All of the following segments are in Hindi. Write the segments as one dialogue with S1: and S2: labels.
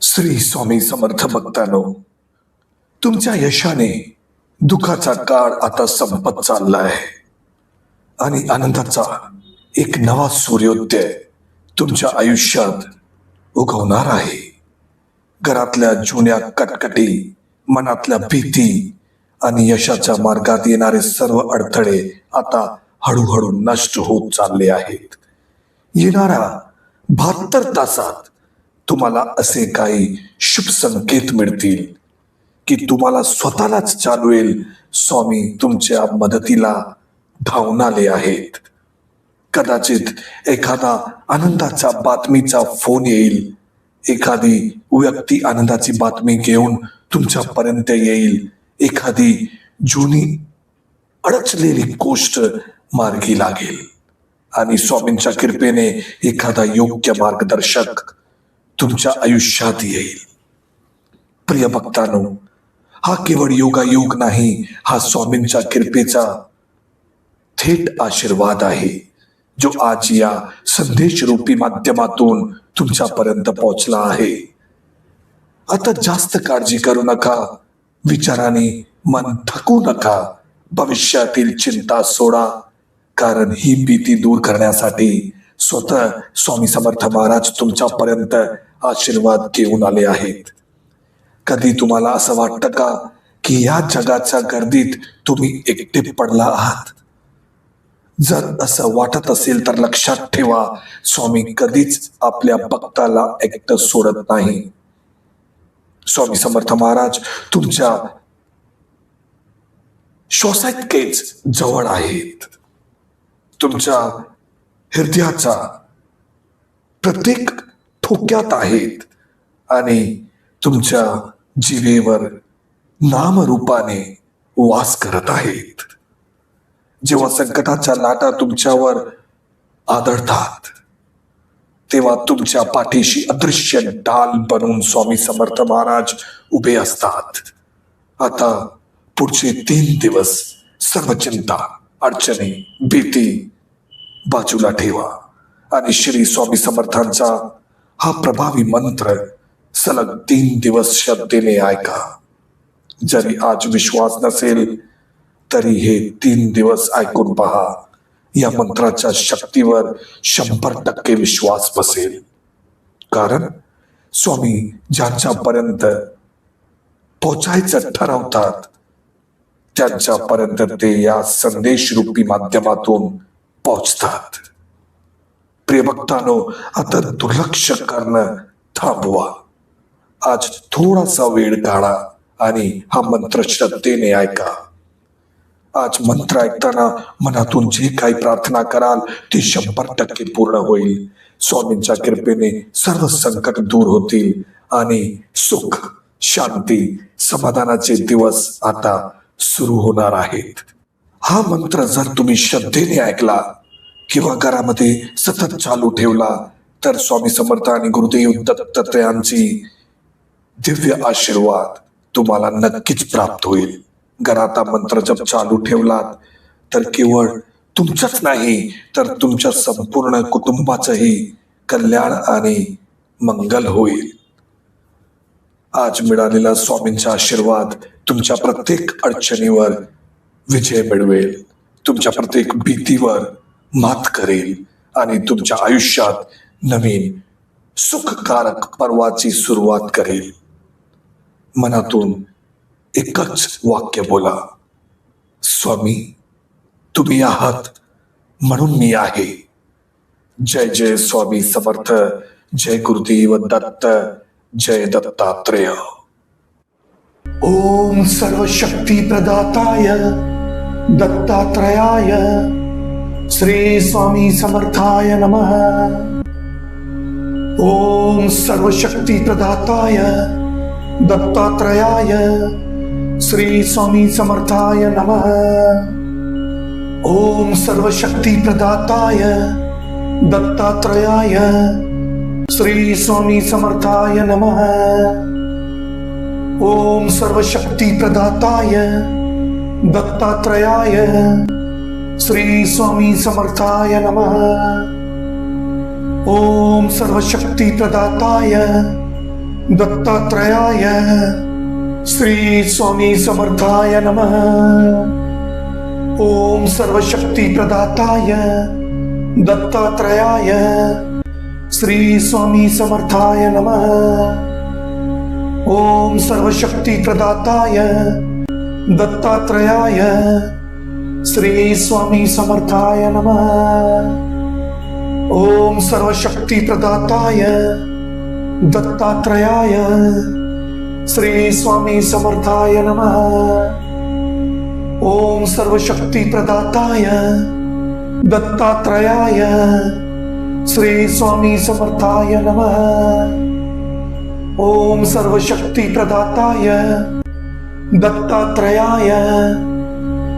S1: श्री स्वामी समर्थ भक्तांनो, तुमच्या यशाने दुःखाचा काळ आता संपत चालला आहे आणि आनंदाचा एक नवा सूर्योदय तुमच्या आयुष्यात उगवणार आहे. घरातल्या जुन्या कटकटी, मनातल्या भीती आणि यशाच्या मार्गात येणारे सर्व अडथळे आता हळूहळू नष्ट होत चालले आहेत. येणाऱ्या 72 तासात तुम्हाला असे काही शुभ संकेत मिळतील की तुम्हाला स्वतःलाच जाणवेल स्वामी तुमच्या मदतीला धावून आले आहेत. कदाचित एखादा आनंदाचा बातमीचा फोन येईल, एखादी व्यक्ती आनंदाची बातमी घेऊन तुमच्यापर्यंत येईल, एखादी जुनी अडचलेली गोष्ट मार्गी लागेल आणि स्वामींच्या कृपेने एखादा योग्य मार्गदर्शक तुमच्या आयुष्यात येईल. प्रिय भक्तांनो, हा केवळ योगायोग नाही, हा स्वामींच्या कृपेचा थेट आशीर्वाद आहे जो आज या संदेश रूपी माध्यमातून तुमच्यापर्यंत पोहोचला आहे. आता जास्त काळजी करू नका, विचाराने मन थकू नका, भविष्यातील चिंता सोडा, कारण ही भीती दूर करण्यासाठी स्वतः स्वामी समर्थ महाराज तुमच्यापर्यंत आशीर्वाद घेऊन आले आहेत. कधी तुम्हाला असं वाटतं का की या जगाच्या गर्दीत तुम्ही एकटे पडला आहात? जर असं वाटत असेल तर लक्षात ठेवा, स्वामी कधीच आपल्या भक्ताला एकटं सोडत नाही. स्वामी समर्थ महाराज तुमच्या श्वासाइतकेच जवळ आहेत. तुमच्या हृदयाचा प्रत्येक ठोक्यात आहेत आणि तुमच्या जिभेवर नामरूपाने वास करत आहेत. जेव्हा संकटाच्या लाटा तुमच्यावर आदळतात तेव्हा तुमच्या पाठीशी अदृश्य ढाल बनून स्वामी समर्थ महाराज उभे असतात. आता पुढचे 3 दिवस सर्व चिंता, अडचणी, भीती बाजूला ठेवा आणि श्री स्वामी समर्थांचा हा प्रभावी मंत्र सलग 3 दिवस श्रद्धेने ऐका. जरी आज विश्वास नसेल तरी हे 3 दिवस ऐकून पहा. या मंत्राच्या शक्तीवर 100% विश्वास बसेल. कारण स्वामी ज्यांच्यापर्यंत पोचायचं ठरवतात त्यांच्यापर्यंत ते या संदेश रूपी माध्यमातून पोहोचतात. प्रिय भक्तांनो, आता दुर्लक्ष करणं थांबवा. आज थोडासा वेळ काढा आणि हा मंत्र श्रद्धेने ऐका. आज मंत्र ऐकताना मनातून जे काही प्रार्थना कराल ती 100% पूर्ण होईल. स्वामींच्या कृपेने सर्व संकट दूर होतील आणि सुख, शांती, समाधानाचे दिवस आता सुरू होणार आहेत. हा मंत्र जर तुम्ही श्रद्धेने ऐकला किंवा घरामध्ये सतत चालू ठेवला तर स्वामी समर्थ आणि गुरुदेव दत्तात्रयांची दिव्य आशीर्वाद तुम्हाला नक्कीच प्राप्त होईल. घरात हा मंत्र जप चालू ठेवलात तर केवळ तुमचंच नाही तर तुमच्या संपूर्ण कुटुंबाचंही कल्याण आणि मंगल होईल. आज मिळालेला स्वामींचा आशीर्वाद तुमच्या प्रत्येक अडचणीवर विजय मिळवेल, तुमच्या प्रत्येक भीतीवर मात करेल आणि तुमच्या आयुष्यात नवीन सुखकारक पर्वाची सुरुवात करेल. मनातून एकच वाक्य बोला, स्वामी तुम्ही आहात म्हणून मी आहे. जय जय स्वामी समर्थ, जय गुरुदेव दत्त, जय दत्तात्रेय. ओम सर्वशक्ती प्रदाताय दत्तात्रयाय श्री स्वामी समर्थाय नमः. ओम सर्वशक्ती प्रदाताय दत्तात्रयाय श्री स्वामी समर्थाय नमः. ओम सर्वशक्ती प्रदाताय दत्तात्रयाय श्री स्वामी समर्थाय नमः. ओम सर्वशक्ती प्रदाताय दत्तात्रयाय श्री स्वामी समर्थाय नमः. ओम सर्वशक्ती प्रदाताय दत्तात्रयाय श्री स्वामी समर्थाय नमः। ओम सर्वशक्ती प्रदाताय दत्तात्रयाय श्री स्वामी समर्थाय नमः। ओम सर्वशक्ती प्रदाताय दत्तात्रयाय श्री स्वामी समर्थाय नमः। ओम सर्वशक्ती प्रदाताय दत्तात्रयाय श्री स्वामी समर्थाय नमः। ओम सर्वशक्ती प्रदाताय दत्तात्रयाय श्री स्वामी समर्थाय नमः। ओम सर्वशक्ती प्रदाताय दत्तात्रयाय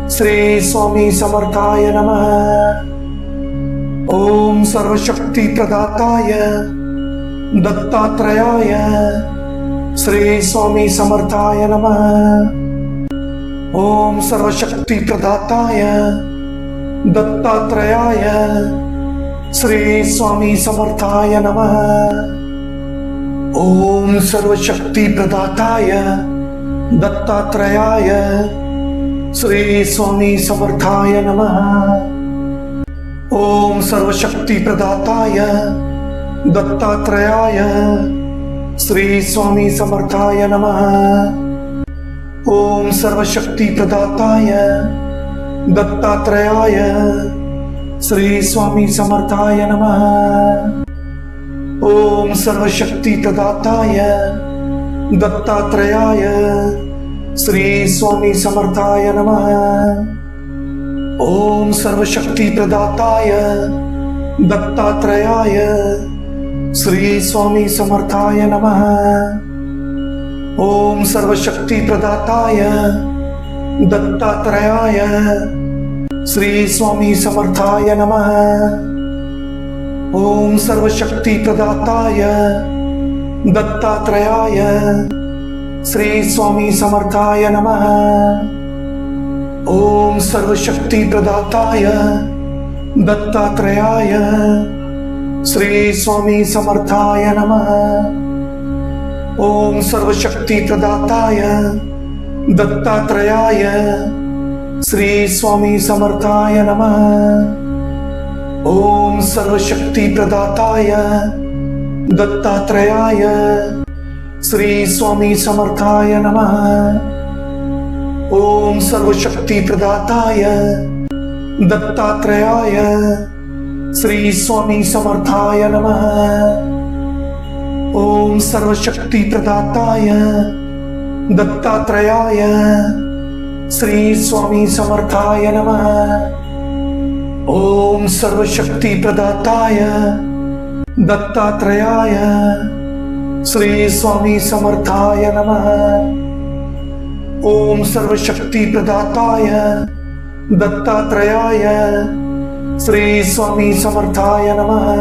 S1: श्री स्वामी समर्थाय नमः। ओम सर्वशक्ती प्रदाताय दत्तात्रयाय श्री स्वामी समर्थाय नमः। ओम सर्वशक्ती प्रदाताय दत्तात्रयाय श्री स्वामी समर्थाय नमः। ओम सर्वशक्ती प्रदाताय दत्तात्रयाय श्री स्वामी समर्थाय नमः। ओम सर्वशक्ती प्रदाताय दत्तात्रयाय श्री स्वामी समर्थाय नमः। ओम सर्वशक्ती प्रदाताय दत्तात्रयाय श्री स्वामी समर्थाय नमः। ओम सर्वशक्ती प्रदाताय दत्तात्रयाय श्री स्वामी समर्थाय नमः। ओम सर्वशक्ती प्रदाताय दत्तात्रयाय श्री स्वामी समर्थाय नमः। ओम सर्वशक्ती प्रदाताय दत्तात्रयाय श्री स्वामी समर्थाय नमः। ओम सर्वशक्ती प्रदाताय दत्तात्रयाय श्री स्वामी समर्थाय नमः। ओम सर्वशक्ती प्रदाताय दत्तात्रयाय श्री स्वामी समर्थाय नमः। ओम सर्वशक्ती प्रदाताय दत्तात्रयाय श्री स्वामी समर्थाय नमः। ओम सर्वशक्ती प्रदाताय दत्तात्रयाय श्री स्वामी समर्थाय नमः। ओम सर्वशक्ती प्रदाताय दत्तात्रयाय श्री स्वामी समर्थाय नमः। ओम सर्वशक्ती प्रदाताय दत्तात्रयाय श्री स्वामी समर्थाय नमः। ओम सर्वशक्ती प्रदाताय दत्तात्रयाय श्री स्वामी समर्थाय नमः। ओम सर्वशक्ती प्रदाताय दत्तात्रयाय श्री स्वामी समर्थाय नमः।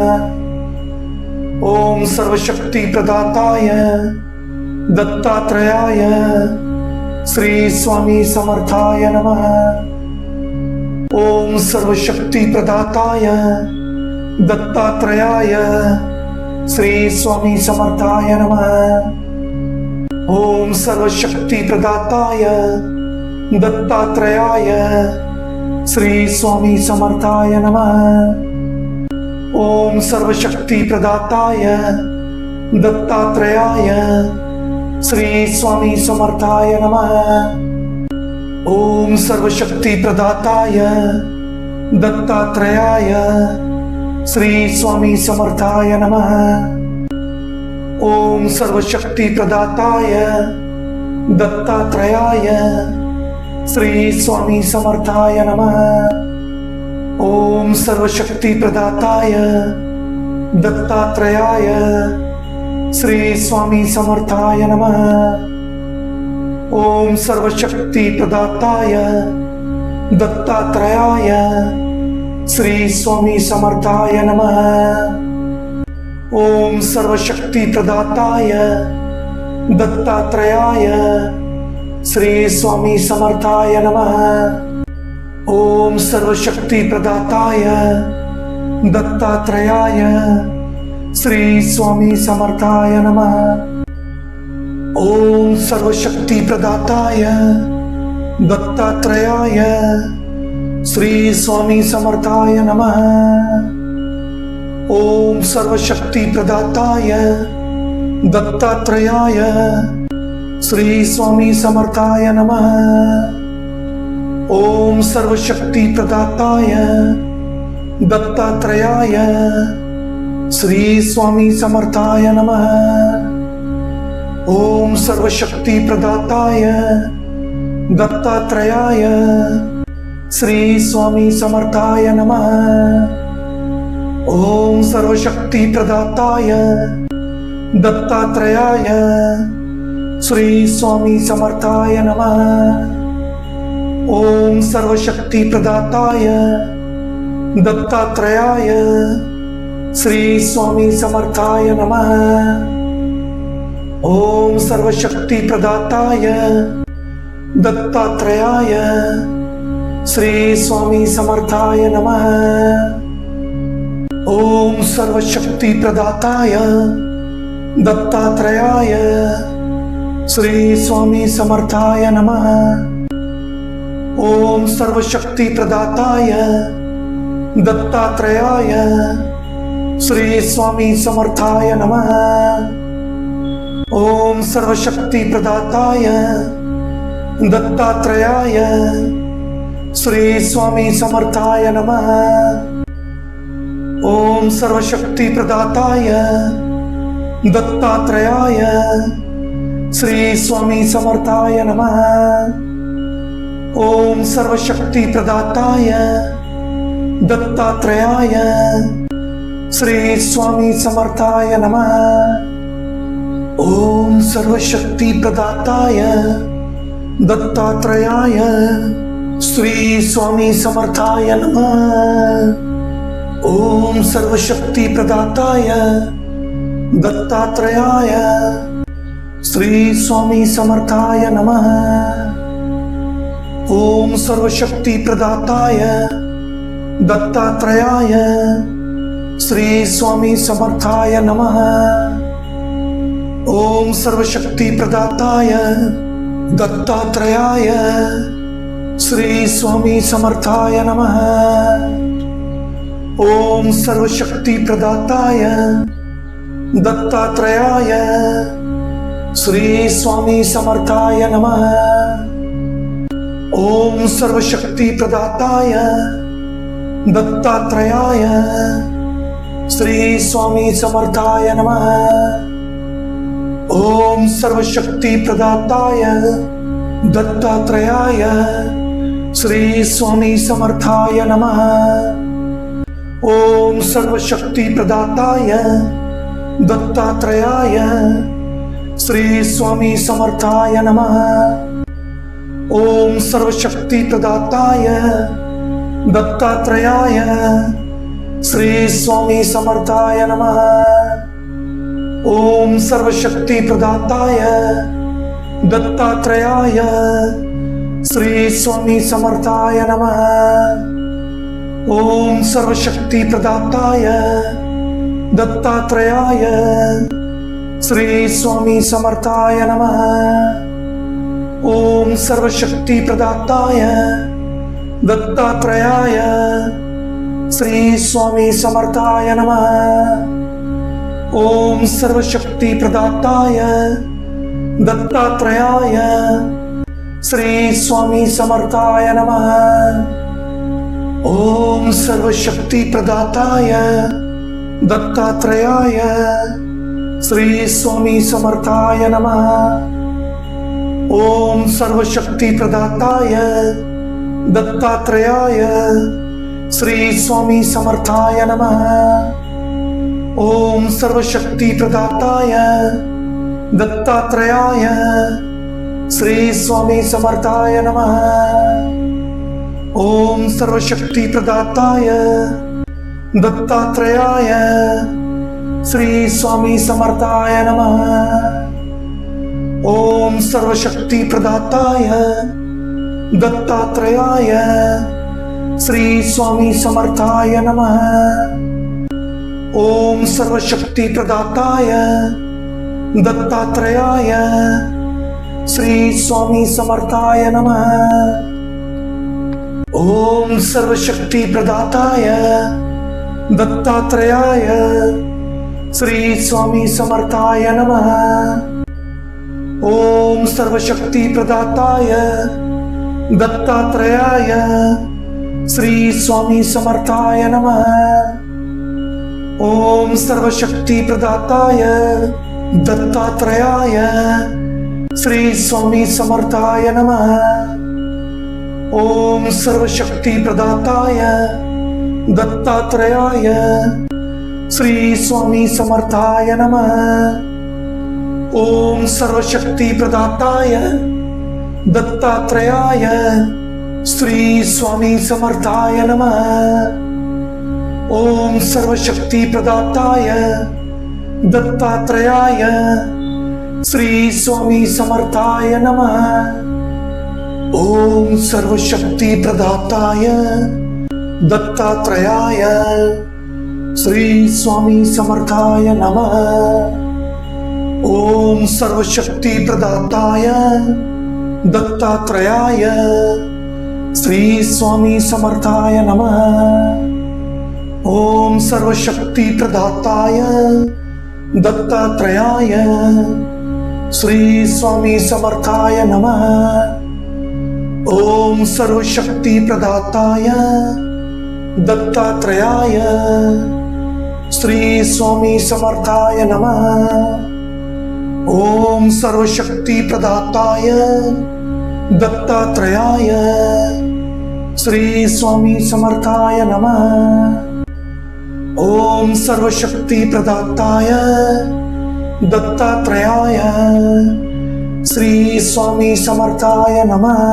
S1: ओम सर्वशक्ती प्रदाताय दत्तात्रयाय श्री स्वामी समर्थाय नमः। ओम सर्वशक्ती प्रदाताय दत्तात्रयाय श्री स्वामी समर्थाय नमः। ओम सर्वशक्ती प्रदाताय दत्तात्रयाय श्री स्वामी समर्थाय नमः। ओम सर्वशक्ती प्रदाताय दत्तात्रयाय श्री स्वामी समर्थाय नमः। ओम सर्वशक्ती प्रदाताय दत्तात्रयाय श्री स्वामी समर्थाय नमः। ओम सर्वशक्ती प्रदाताय दत्तात्रयाय श्री स्वामी समर्थाय नमः। ओम सर्वशक्ती प्रदाताय दत्तात्रयाय श्री स्वामी समर्थाय नमः। ओम सर्वशक्ती प्रदाताय दत्तात्रयाय श्री स्वामी समर्थाय नमः। ओम सर्वशक्ती प्रदाताय दत्तात्रयाय श्री स्वामी समर्थाय नमः। ओम सर्वशक्ती प्रदाताय दत्तात्रयाय श्री स्वामी समर्थाय नमः। ओम सर्वशक्ति प्रदाताय दत्तात्रेयाय श्री स्वामी समर्थाय नमः। ओम सर्वशक्ति प्रदाताय दत्तात्रेयाय श्री स्वामी समर्थाय नमः। ओम सर्वशक्ति प्रदाताय दत्तात्रेयाय श्री स्वामी समर्थाय नमः। ओम सर्वशक्ति प्रदाताय दत्तात्रेयाय श्री स्वामी समर्थाय नमः। ओम सर्वशक्ति प्रदाताय दत्तात्रेयाय श्री स्वामी समर्थाय नमः। ओम सर्वशक्ति प्रदाताय दत्तात्रेयाय श्री स्वामी समर्थाय नमः। ओम सर्वशक्ति प्रदाताय दत्तात्रेयाय श्री स्वामी समर्थाय नमः। ओम सर्वशक्ति प्रदाताय दत्तात्रेयाय श्री स्वामी समर्थाय नमः। ओम सर्वशक्ति प्रदाताय दत्तात्रेयाय श्री स्वामी समर्थाय नमः। ओम सर्वशक्ति प्रदाताय दत्तात्रेयाय श्री स्वामी समर्थाय नमः। ओम सर्वशक्ति प्रदाताय दत्तात्रेयाय श्री स्वामी समर्थाय नमः। ओम सर्वशक्ति प्रदाताय दत्तात्रेयाय श्री स्वामी समर्थाय नमः। ओम सर्वशक्ति प्रदाताय दत्तात्रेयाय श्री स्वामी समर्थाय नमः। ओम सर्वशक्ति प्रदाताय दत्तात्रेयाय श्री स्वामी समर्थाय नमः। ओम सर्वशक्ति प्रदाताय दत्तात्रेयाय श्री स्वामी समर्थाय नमः। ओम सर्वशक्ति प्रदाताय दत्तात्रेयाय श्री स्वामी समर्थाय नमः। ओम सर्वशक्ति प्रदाताय दत्तात्रेयाय श्री स्वामी समर्थाय नमः। ओम सर्वशक्ति प्रदाताय दत्तात्रेयाय श्री स्वामी समर्थाय नमः। ओम सर्वशक्ति प्रदाताय दत्तात्रेयाय श्री स्वामी समर्थाय नमः। ओम सर्वशक्ति प्रदाताय दत्तात्रेयाय श्री स्वामी समर्थाय नमः। ओम सर्वशक्ति प्रदाताय दत्तात्रेयाय श्री स्वामी समर्थाय नमः। ओम सर्वशक्ति प्रदाताय दत्तात्रेयाय श्री स्वामी समर्थाय नमः। ओम सर्वशक्ति प्रदाताय दत्तात्रेयाय श्री स्वामी समर्थाय नमः। ओम सर्वशक्ति प्रदाताय दत्तात्रेयाय श्री स्वामी समर्थाय नमः। ओम सर्वशक्ति प्रदाताय दत्तात्रेयाय श्री स्वामी समर्थाय नमः। ओम सर्वशक्ति प्रदाताय दत्तात्रेयाय श्री स्वामी समर्थाय नमः। ओम सर्वशक्ति प्रदाताय दत्तात्रेयाय श्री स्वामी समर्थाय नमः। ओम सर्वशक्ति प्रदाताय दत्तात्रेयाय श्री स्वामी समर्थाय नमः। ओम सर्वशक्ति प्रदाताय दत्तात्रेयाय श्री स्वामी समर्थाय नमः। ओम सर्वशक्ति प्रदाताय दत्तात्रेयाय श्री स्वामी समर्थाय नमः। ओम सर्वशक्ति प्रदाताय दत्तात्रेयाय श्री स्वामी समर्थाय नमः। ओम सर्वशक्ति प्रदाताय दत्तात्रेयाय श्री स्वामी समर्थाय नमः। ओम सर्वशक्ति प्रदाताय दत्तात्रेयाय श्री स्वामी समर्थाय नमः। ओम सर्वशक्ति प्रदाताय दत्तात्रेयाय श्री स्वामी समर्थाय नमः। ओम सर्वशक्ति प्रदाताय दत्तात्रेयाय श्री स्वामी समर्थाय नमः। ओम सर्वशक्ति प्रदाताय दत्तात्रेयाय श्री स्वामी समर्थाय नमः। ओम सर्वशक्ति प्रदाताय दत्तात्रेयाय श्री स्वामी समर्थाय नमः। ओम सर्वशक्ति प्रदाताय दत्तात्रेयाय श्री स्वामी समर्थाय नमः। ओम सर्वशक्ति प्रदाताय दत्तात्रेयाय श्री स्वामी समर्थाय नमः। ओम सर्वशक्ति प्रदाताय दत्तात्रेयाय श्री स्वामी समर्थाय नमः। ओम सर्वशक्ति प्रदाताय दत्तात्रेयाय श्री स्वामी समर्थाय नमः। ओम सर्वशक्ति प्रदाताय दत्तात्रेयाय श्री स्वामी समर्थाय नमः। ओम सर्वशक्ति प्रदाताय दत्तात्रेयाय श्री स्वामी समर्थाय नमः।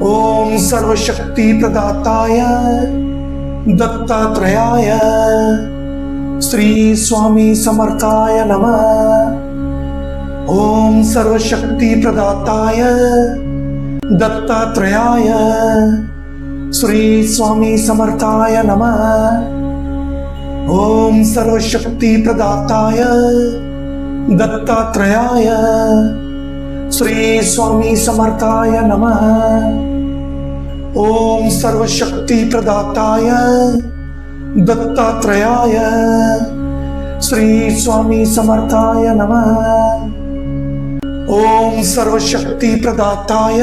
S1: ओम सर्वशक्ति प्रदाताय दत्तात्रेयाय श्री स्वामी समर्थाय नमः। ओम सर्वशक्ति प्रदाताय दत्तात्रेयाय श्री स्वामी समर्थाय नमः। ओम सर्वशक्ति प्रदाताय दत्तात्रेयाय श्री स्वामी समर्थाय नमः। ओम सर्वशक्ति प्रदाताय दत्तात्रेयाय श्री स्वामी समर्थाय नमः। ओम सर्वशक्ति प्रदाताय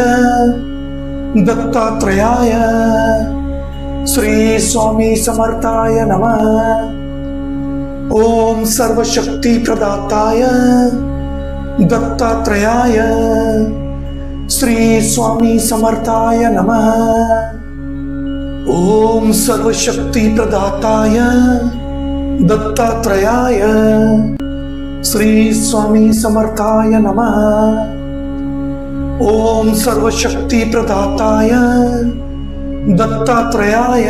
S1: दत्तात्रेयाय श्री स्वामी समर्थाय नमः। ओम सर्वशक्ति प्रदाताय दत्तात्रेयाय श्री स्वामी समर्थाय नमः। ओम सर्वशक्ति प्रदाताय दत्तात्रेयाय श्री स्वामी समर्थाय नमः। ओम सर्वशक्ति प्रदाताय दत्तात्रेयाय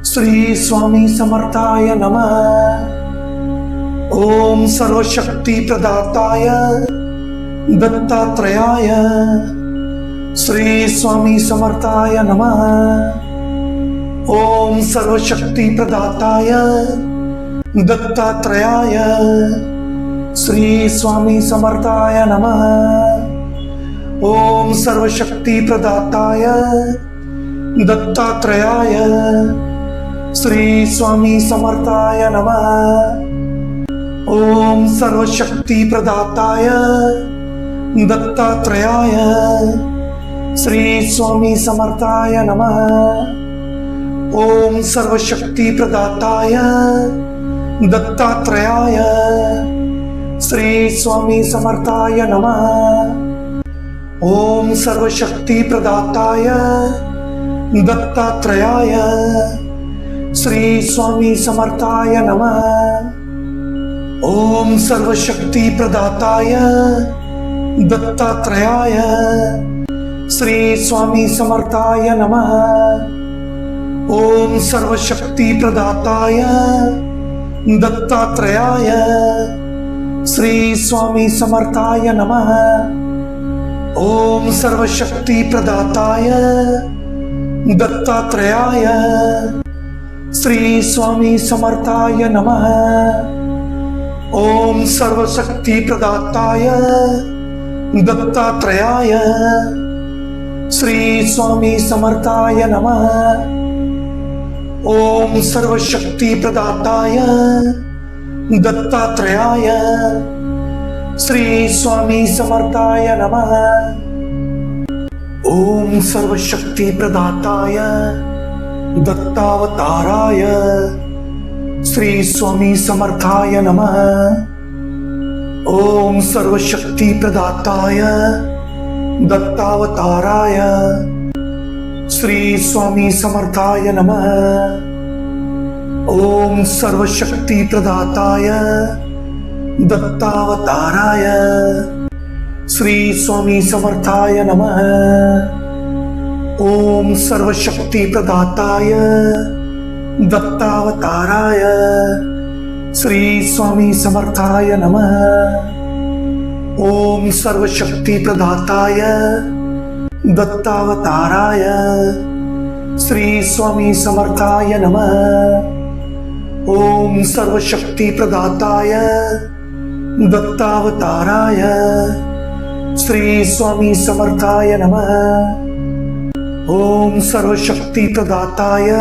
S1: श्री स्वामी समर्थाय नमः। ओम सर्वशक्ति प्रदाताय दत्तात्रेयाय श्री स्वामी समर्थाय नमः। ओम सर्वशक्ति प्रदाताय दत्तात्रेयाय श्री स्वामी समर्थाय नमः। ओम सर्वशक्ति प्रदाताय दत्तात्रेयाय श्री स्वामी समर्थाय नमः। ओम सर्वशक्ति प्रदाताय दत्तात्रेयाय श्री स्वामी समर्थाय नमः। ओम सर्वशक्ति प्रदाताय दत्तात्रेयाय श्री स्वामी समर्थाय नमः। ओम सर्वशक्ति प्रदाताय दत्तात्रेयाय श्री स्वामी समर्थाय नमः। ओम सर्वशक्ति प्रदाताय दत्तात्रेयाय श्री स्वामी समर्थाय नमः। ओम सर्वशक्ति प्रदाताय दत्तात्रेयाय श्री स्वामी समर्थाय नमः। ओम सर्वशक्ति प्रदाताय दत्तात्रेयाय श्री स्वामी समर्थाय नमः। ओम सर्वशक्ति प्रदाताय दत्तात्रेयाय श्री स्वामी समर्थाय नमः। ओम सर्वशक्ति प्रदाताय दत्तात्रेयाय श्री स्वामी समर्थाय नमः। ओम सर्वशक्ति प्रदाताय दत्तावताराय श्री स्वामी समर्थाय नमः। ओम सर्वशक्ति प्रदाताय दत्तावताराय श्री स्वामी समर्थाय नमः। ओम सर्वशक्ति प्रदाताय दत्तावताराय श्री स्वामी समर्थाय नमः। ओम सर्वशक्ति प्रदाताय दत्तावताराय श्री स्वामी समर्थाय नमः। ओम सर्वशक्ति प्रदाताय दत्तावताराय श्री स्वामी समर्थाय नमः। ओम सर्वशक्ति प्रदाताय दत्तावताराय श्री स्वामी समर्थाय नमः। ओम सर्वशक्ति प्रदाताय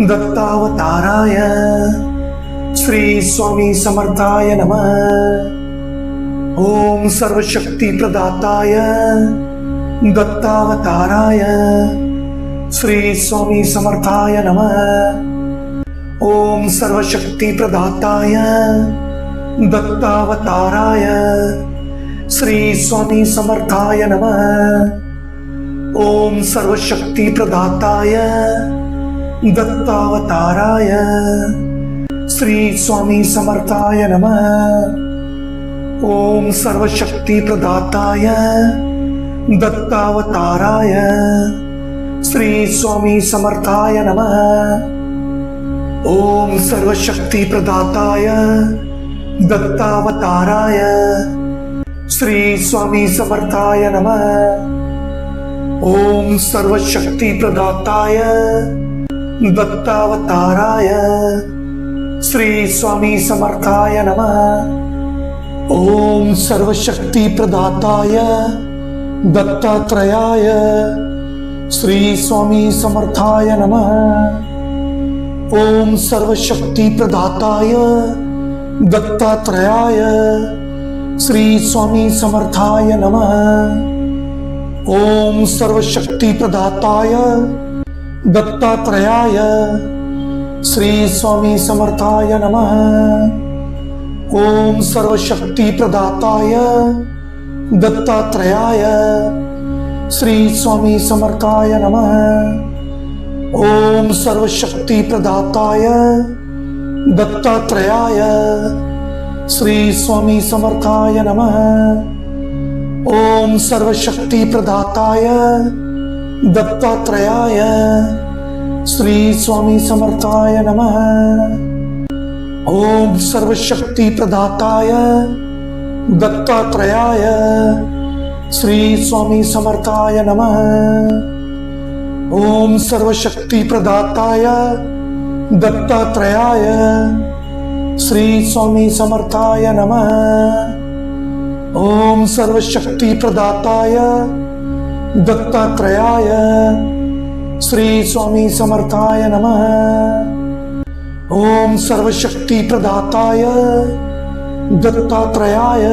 S1: दत्तावताराय श्री स्वामी समर्थाय नमः। ओम सर्वशक्ति प्रदाताय दत्तावताराय श्री स्वामी समर्थाय नमः। ओम सर्वशक्ति प्रदाताय दत्तावताराय श्री स्वामी समर्थाय नमः। ओम सर्वशक्ति प्रदाताय दत्तावताराय श्री स्वामी समर्थाय नमः। ओम सर्वशक्ति प्रदाताय दत्तावताराय श्री स्वामी समर्थाय नमः। ओम सर्वशक्ति प्रदाताय दत्तावताराय श्री स्वामी समर्थाय नमः। ओम सर्वशक्ति प्रदाताय दत्तावताराय श्री स्वामी समर्थाय नमः। ओम सर्वशक्ति प्रदाताय दत्तात्रेयाय श्री स्वामी समर्थाय नमः। ओम सर्वशक्ति प्रदाताय दत्तात्रेयाय श्री स्वामी समर्थाय नमः। ओम सर्वशक्ति प्रदाताय दत्तात्रेयाय श्री स्वामी समर्थाय नमः। ओम सर्वशक्ति प्रदाताय दत्तात्रेयाय श्री स्वामी समर्थाय नमः। ओम सर्वशक्ति प्रदाताय दत्तात्रेयाय श्री स्वामी समर्थाय नमः। ओम सर्वशक्ति प्रदाताय दत्तात्रेयाय श्री स्वामी समर्थाय नमः। ओम सर्वशक्ति प्रदाताय दत्तात्रेयाय श्री स्वामी समर्थाय नमः। ओम सर्वशक्ति प्रदाताय दत्तात्रेयाय श्री स्वामी समर्थाय नमः। ओम सर्वशक्ति प्रदाताय दत्तात्रेयाय श्री स्वामी समर्थाय नमः। ओम सर्वशक्ति प्रदाताय दत्तात्रेयाय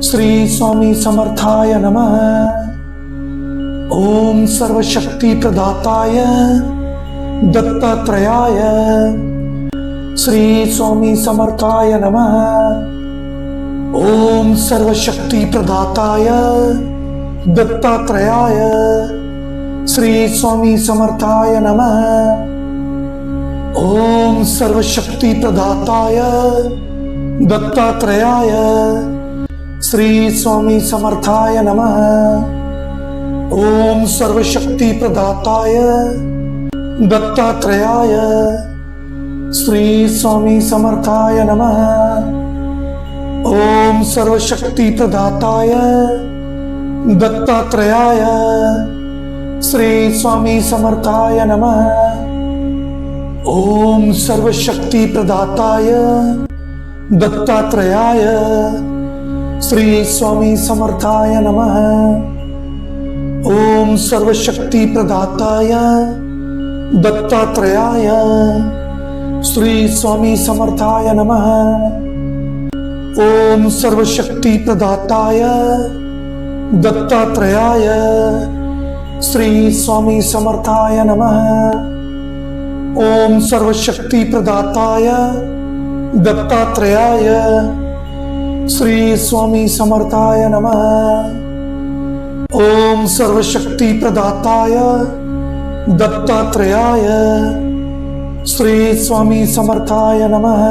S1: श्री स्वामी समर्थाय नमः। ओम सर्वशक्ति प्रदाताय दत्तात्रेयाय श्री स्वामी समर्थाय नमः। ओम सर्वशक्ति प्रदाताय दत्तात्रेयाय श्री स्वामी समर्थाय नमः। ओम सर्वशक्ति प्रदाताय दत्तात्रेयाय श्री स्वामी समर्थाय नमः। ओम सर्वशक्ति प्रदाताय दत्तात्रेयाय श्री स्वामी समर्थाय नमः। ओम सर्वशक्ति प्रदाताय दत्तात्रेयाय श्री स्वामी समर्थाय नमः। ओम सर्वशक्ति प्रदाताय दत्तात्रेयाय श्री स्वामी समर्थाय नमः। ओम सर्वशक्ति प्रदाताय दत्तात्रेयाय श्री स्वामी समर्थाय नमः। ओम सर्वशक्ति प्रदाताय दत्तात्रेयाय श्री स्वामी समर्थाय नमः। ओम सर्वशक्ति प्रदाताय दत्तात्रेयाय श्री स्वामी समर्थाय नमः। ओम सर्वशक्ति प्रदाताय दत्तात्रेयाय श्री स्वामी समर्थाय नमः।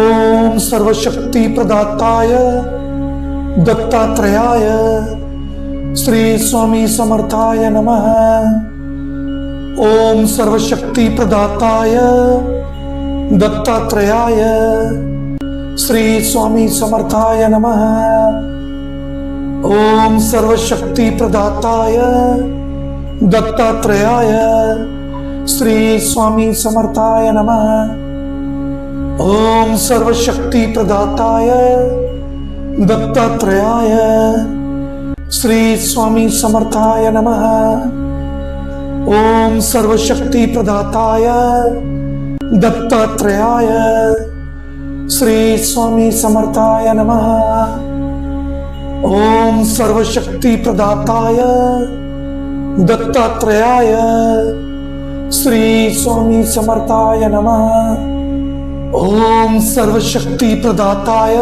S1: ओम सर्वशक्ति प्रदाताय दत्तात्रेयाय श्री स्वामी समर्थाय नमः। ओम सर्वशक्ति प्रदाताय दत्तात्रेयाय श्री स्वामी समर्थाय नमः। ओम सर्वशक्ति प्रदाताय दत्तात्रेयाय श्री स्वामी समर्थाय नमः। ओम सर्वशक्ति प्रदाताय दत्तात्रेयाय श्री स्वामी समर्थाय नमः। ओम सर्वशक्ति प्रदाताय दत्तात्रेयाय श्री स्वामी समर्थाय नमः। ओम सर्वशक्ति प्रदाताय दत्तात्रेयाय श्री स्वामी समर्थाय नमः। ओम सर्वशक्ति प्रदाताय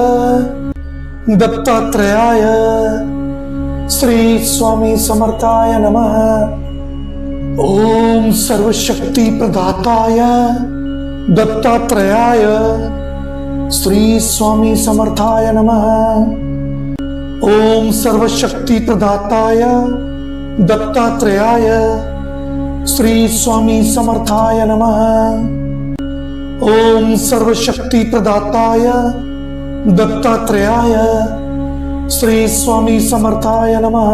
S1: दत्तात्रेयाय श्री स्वामी समर्थाय नमः। ओम सर्वशक्ति प्रदाताय दत्तात्रेयाय श्री स्वामी समर्थाय नमः। ओम सर्वशक्ति प्रदाताय दत्तात्रेयाय श्री स्वामी समर्थाय नमः। ओम सर्वशक्ति प्रदाताय दत्तात्रेयाय श्री स्वामी समर्थाय नमः।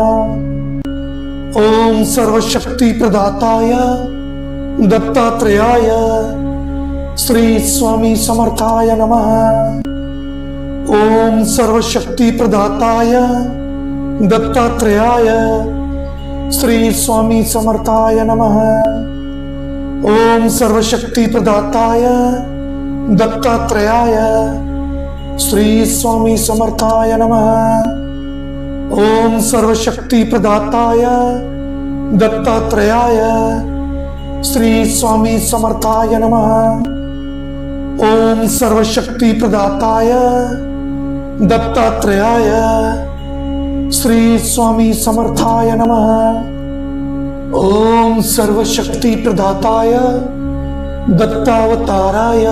S1: ओम सर्वशक्ति प्रदाताय दत्तात्रेयाय श्री स्वामी समर्थाय नमः। ओम सर्वशक्ति प्रदाताय दत्तात्रेयाय श्री स्वामी समर्थाय नमः। ओम सर्वशक्ति प्रदाताय दत्तात्रेयाय श्री स्वामी समर्थाय नमः। ओम सर्वशक्ति प्रदाताय दत्तात्रेयाय श्री स्वामी समर्थाय नमः। ओम सर्वशक्ति प्रदाताय दत्तात्रेयाय श्री स्वामी समर्थाय नमः। ओम सर्वशक्ति प्रदाताय दत्तावताराय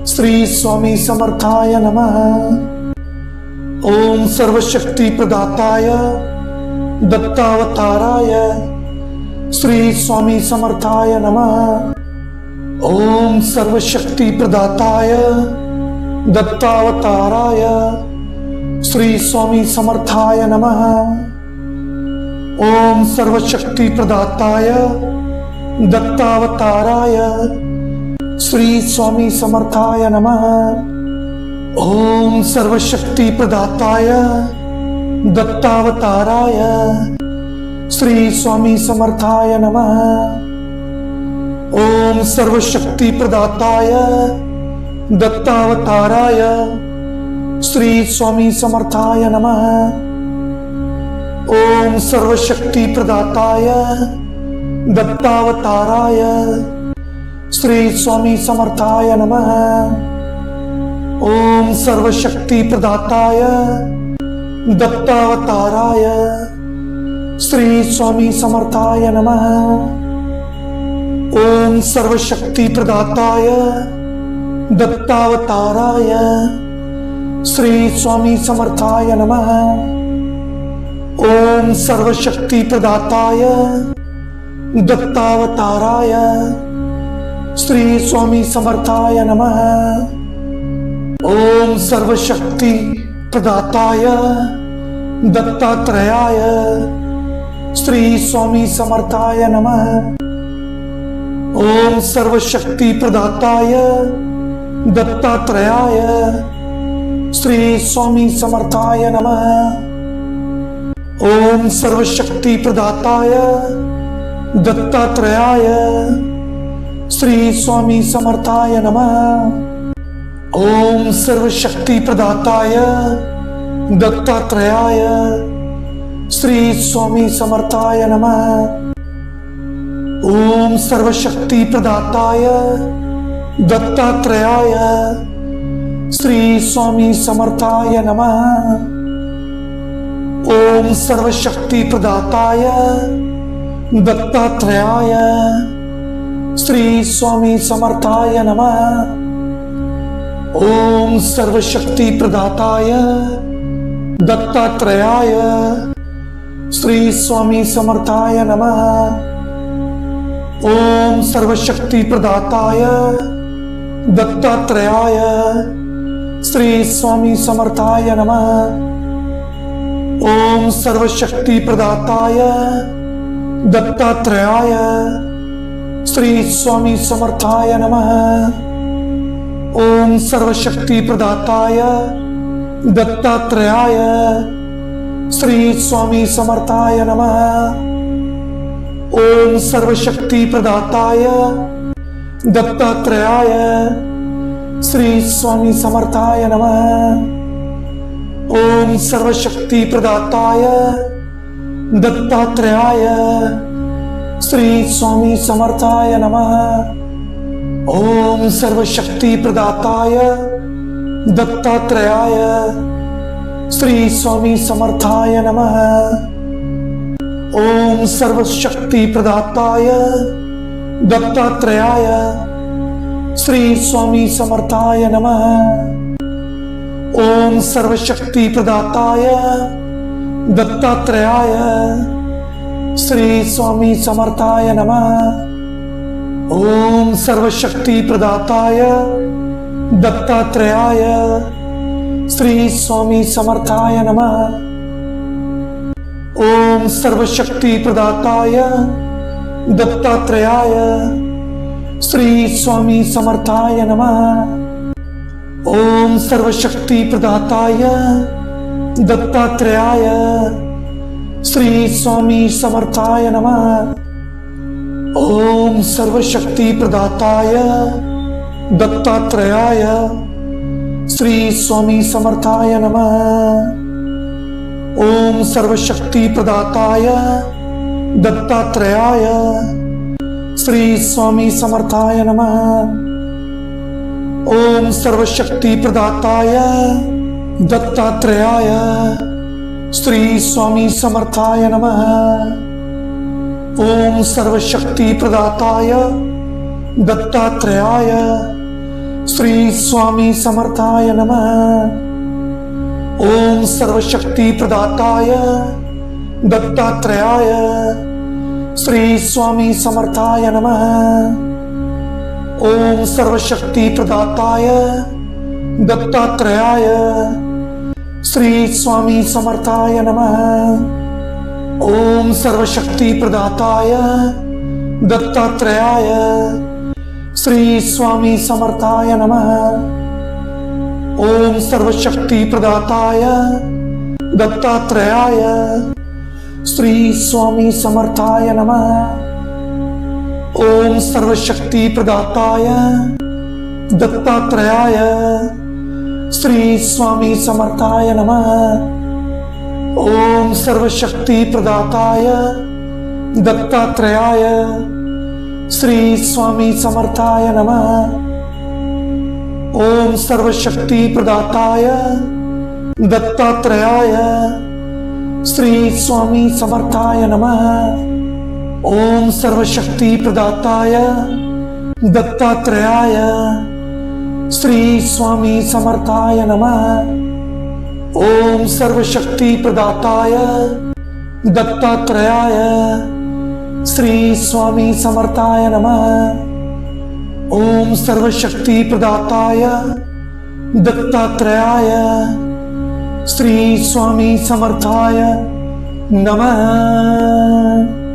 S1: श्री स्वामी समर्थाय नमः। ओम सर्वशक्ति प्रदाताय दत्तावताराय श्री स्वामी समर्थाय नमः। ओम सर्वशक्ति प्रदाताय दत्तावताराय श्री स्वामी समर्थाय नमः। ओम सर्वशक्ति प्रदाताय दत्तावताराय श्री स्वामी समर्थाय नमः। ओम सर्वशक्ति प्रदाताय दत्तावताराय श्री स्वामी समर्थाय नमः। ओम सर्वशक्ति प्रदाताय दत्तावताराय श्री स्वामी समर्थाय नमः। ओम सर्वशक्ति प्रदाताय दत्तावताराय श्री स्वामी समर्थाय नमः। ओम सर्वशक्ति प्रदाताय दत्तावताराय श्री स्वामी समर्थाय नमः। ओम सर्वशक्ति प्रदाताय दत्तावताराय श्री स्वामी समर्थाय नमः। ओम सर्वशक्ति प्रदाताय दत्तावताराय श्री स्वामी समर्थाय नमः। ओम सर्वशक्ति प्रदाताय दत्तात्रेयाय श्री स्वामी समर्थाय नमः। ओम सर्वशक्ति प्रदाताय दत्तात्रयाय श्री स्वामी समर्थाय नमः। ओम सर्वशक्ति प्रदाताय दत्तात्रयाय श्री स्वामी समर्थाय नमः। ओम सर्वशक्ति प्रदाताय दत्तात्रयाय श्री स्वामी समर्थाय नमः। ओम सर्वशक्ति प्रदाताय दत्तात्रयाय श्री स्वामी समर्थाय नमः। ओम सर्वशक्ति प्रदाताय दत्तात्रयाय श्री स्वामी समर्थाय नमः। ओम सर्वशक्ति प्रदाताय दत्तात्रयाय श्री स्वामी समर्थाय नमः। ओम सर्वशक्ति प्रदाताय दत्तात्रयाय श्री स्वामी समर्थाय नमः। ओम सर्वशक्ति प्रदाताय दत्तात्रयाय श्री स्वामी समर्थाय नमः। ओम सर्वशक्ति प्रदाताय दत्तात्रयाय श्री स्वामी समर्थाय नमः। ओम सर्वशक्ति प्रदाताय दत्तात्रयाय श्री स्वामी समर्थाय नमः। ओम सर्वशक्ति प्रदाताय दत्तात्रयाय श्री स्वामी समर्थाय नमः। ओम सर्वशक्ति प्रदाताय दत्तात्रयाय श्री स्वामी समर्थाय नमः। ओम सर्वशक्ति प्रदाताय दत्तात्रयाय श्री स्वामी समर्थाय नमः। ओम सर्वशक्ति प्रदाताय दत्तात्रयाय श्री स्वामी समर्थाय नमः। ओम सर्वशक्ति प्रदाताय दत्तात्रयाय श्री स्वामी समर्थाय नमः। ओम सर्वशक्ति प्रदाताय दत्तात्रयाय श्री स्वामी समर्थाय नमः। ओम सर्वशक्ति प्रदाताय दत्तात्रयाय श्री स्वामी समर्थाय नमः। ओम सर्वशक्ति प्रदाताय दत्तात्रयाय श्री स्वामी समर्थाय नमः। ओम सर्वशक्ति प्रदाताय दत्तात्रयाय श्री स्वामी समर्थाय नमः। ओम सर्वशक्ति प्रदाताय दत्तात्रयाय श्री स्वामी समर्थाय नमः। ओम सर्वशक्ति प्रदाताय दत्तात्रयाय श्री स्वामी समर्थाय नमः। ओम सर्वशक्ति प्रदाताय दत्तात्रयाय श्री स्वामी समर्थाय नमः। ओम सर्वशक्ति प्रदाताय दत्तात्रयाय श्री स्वामी समर्थाय नमः। ओम सर्वशक्ति प्रदाताय दत्तात्रयाय श्री स्वामी समर्थाय नमः। ओम सर्वशक्ति प्रदाताय दत्तात्रयाय श्री स्वामी समर्थाय नमः। ओम सर्वशक्ति प्रदाताय दत्तात्रयाय श्री स्वामी समर्थाय नमः। ओम सर्वशक्ति प्रदाताय दत्तात्रयाय श्री स्वामी समर्थाय नमः। ओम सर्वशक्ति प्रदाताय दत्तात्रयाय श्री स्वामी समर्थाय नमः। ओम सर्वशक्ति प्रदाताय दत्तात्रयाय श्री स्वामी समर्थाय नमः। ओम सर्वशक्ति प्रदाताय दत्तात्रयाय श्री स्वामी समर्थाय नमः। ओम सर्वशक्ति प्रदाताय दत्तात्रयाय श्री स्वामी समर्थाय नमः।